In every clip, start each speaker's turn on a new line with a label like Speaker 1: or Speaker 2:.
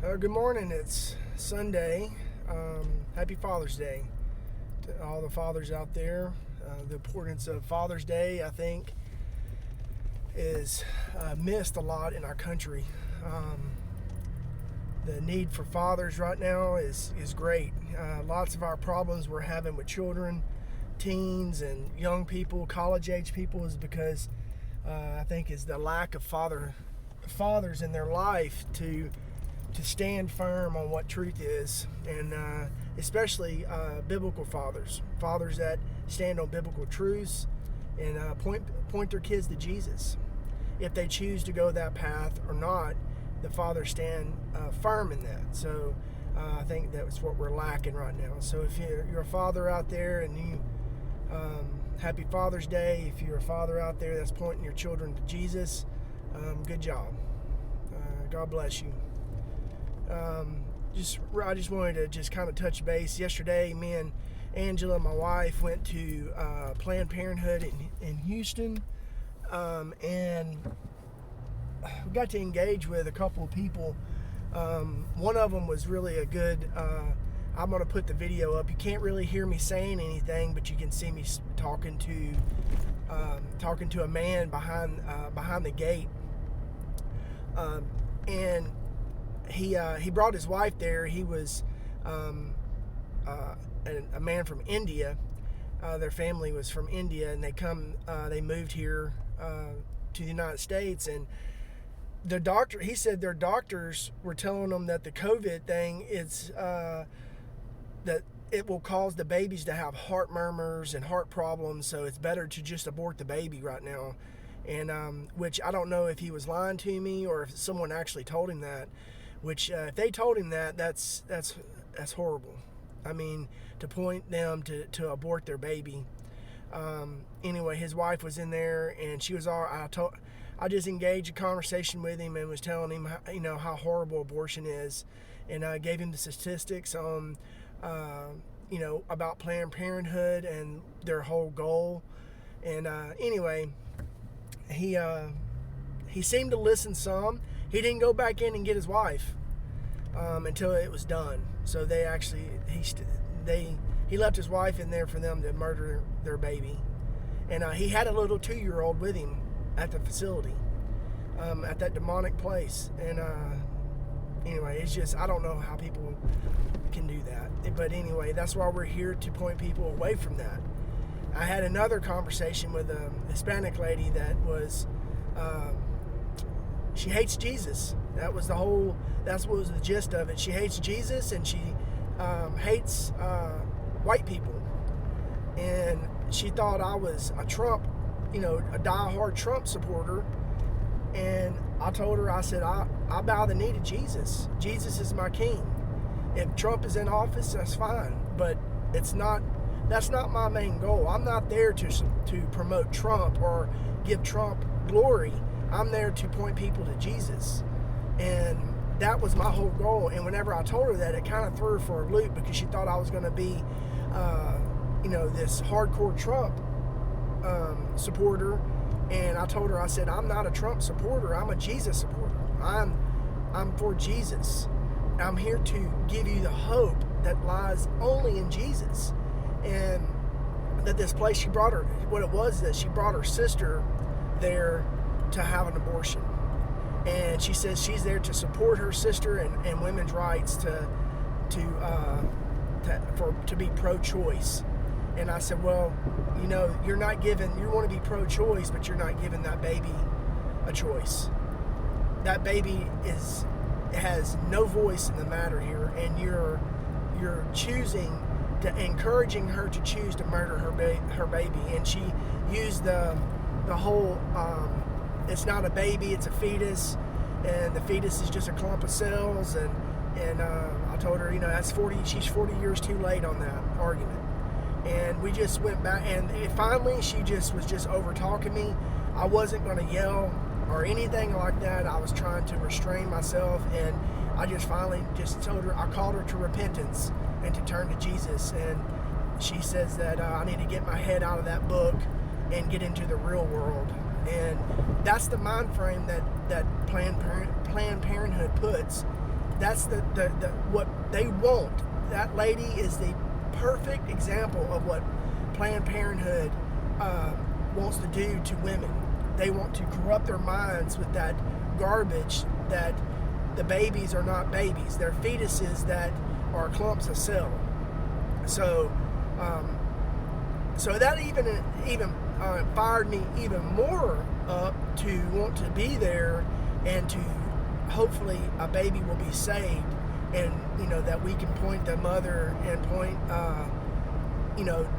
Speaker 1: Good morning. It's Sunday. Happy Father's Day to all the fathers out there. The importance of Father's Day, I think, is missed a lot in our country. The need for fathers right now is great. Lots of our problems we're having with children, teens, and young people, college-age people, is because I think is the lack of fathers in their life to stand firm on what truth is, and especially biblical fathers that stand on biblical truths and point their kids to Jesus. If they choose to go that path or not, the fathers stand firm in that. So I think that's what we're lacking right now. So if you're a father out there and you happy Father's Day. If you're a father out there that's pointing your children to Jesus, good job. God bless you. I just wanted to just kind of touch base. Yesterday, me and Angela, my wife, went to Planned Parenthood in Houston, and we got to engage with a couple of people. One of them was really a good. I'm going to put the video up. You can't really hear me saying anything, but you can see me talking to a man behind the gate, and he brought his wife there. He was a man from India. Their family was from India, and they moved here to the United States. And he said their doctors were telling them that the COVID thing is that it will cause the babies to have heart murmurs and heart problems, so it's better to just abort the baby right now. And which I don't know if he was lying to me or if someone actually told him that. Which if they told him that, that's horrible. I mean, to point them to abort their baby. Anyway, his wife was in there, and she was all. I just engaged a conversation with him and was telling him, how horrible abortion is, and I gave him the statistics on, about Planned Parenthood and their whole goal. And anyway, he seemed to listen some. He didn't go back in and get his wife until it was done. So he left his wife in there for them to murder their baby. And he had a little 2-year-old with him at the facility, at that demonic place. And anyway, it's just, I don't know how people can do that. But anyway, that's why we're here, to point people away from that. I had another conversation with a Hispanic lady that was... she hates Jesus. That's what was the gist of it. She hates Jesus, and she hates white people. And she thought I was a Trump, a diehard Trump supporter. And I told her, I said, I bow the knee to Jesus. Jesus is my king. If Trump is in office, that's fine. But that's not my main goal. I'm not there to promote Trump or give Trump glory. I'm there to point people to Jesus. And that was my whole goal. And whenever I told her that, it kind of threw her for a loop, because she thought I was going to be, this hardcore Trump supporter. And I told her, I said, I'm not a Trump supporter. I'm a Jesus supporter. I'm for Jesus. I'm here to give you the hope that lies only in Jesus. And that this place, she brought her sister there to have an abortion. And she says she's there to support her sister and women's rights to be pro-choice. And I said, well, you want to be pro-choice, but you're not giving that baby a choice. That baby has no voice in the matter here, and you're encouraging her to choose to murder her baby. And she used the whole it's not a baby, it's a fetus, and the fetus is just a clump of cells. And I told her, she's 40 years too late on that argument. And we just went back, and finally she was just over talking me. I wasn't going to yell or anything like that. I was trying to restrain myself, and I just finally just told her, I called her to repentance and to turn to Jesus. And she says that I need to get my head out of that book and get into the real world. And that's the mind frame that Planned Parenthood puts, that's the what they want. That lady is the perfect example of what Planned Parenthood wants to do to women. They want to corrupt their minds with that garbage that the babies are not babies. They're fetuses that are clumps of cell. So, so that even fired me even more up to want to be there, and to hopefully a baby will be saved, and that we can point the mother and point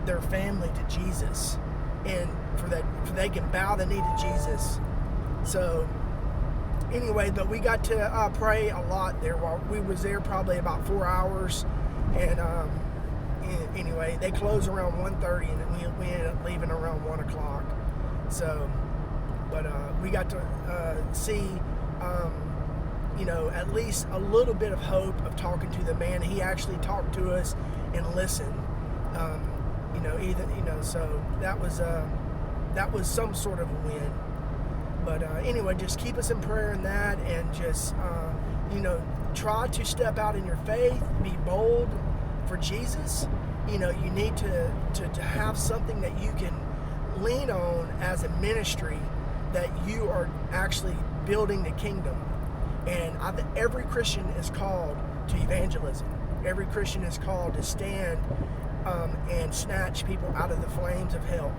Speaker 1: their family to Jesus, and for they can bow the knee to Jesus. So anyway, but we got to pray a lot there. While we was there probably about 4 hours, and anyway, they closed around 1:30, and we ended up leaving around 1 o'clock. So, but we got to see at least a little bit of hope of talking to the man. He actually talked to us and listened. So that was some sort of a win. But anyway, just keep us in prayer in that, and just try to step out in your faith, be bold for Jesus. You need to have something that you can lean on as a ministry, that you are actually building the kingdom. And every Christian is called to evangelism. Every Christian is called to stand and snatch people out of the flames of hell.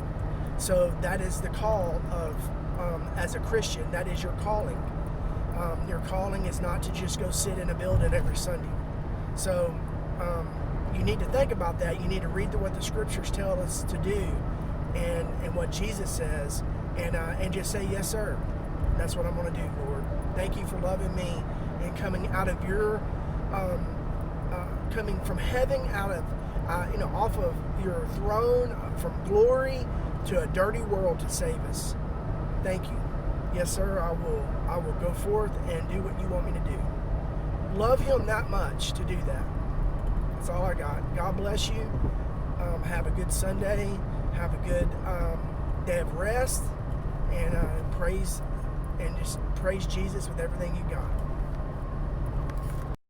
Speaker 1: So that is the call of, as a Christian, that is your calling. Your calling is not to just go sit in a building every Sunday. So you need to think about that. You need to read what the scriptures tell us to do, and what Jesus says, and just say, yes, sir. That's what I'm going to do, Lord. Thank you for loving me and coming out of your, coming from heaven, out of, off of your throne, from glory to a dirty world to save us. Thank you. Yes, sir. I will go forth and do what you want me to do. Love him that much to do that. That's all I got. God bless you. Have a good Sunday. Have a good day of rest, and just praise Jesus with everything you got.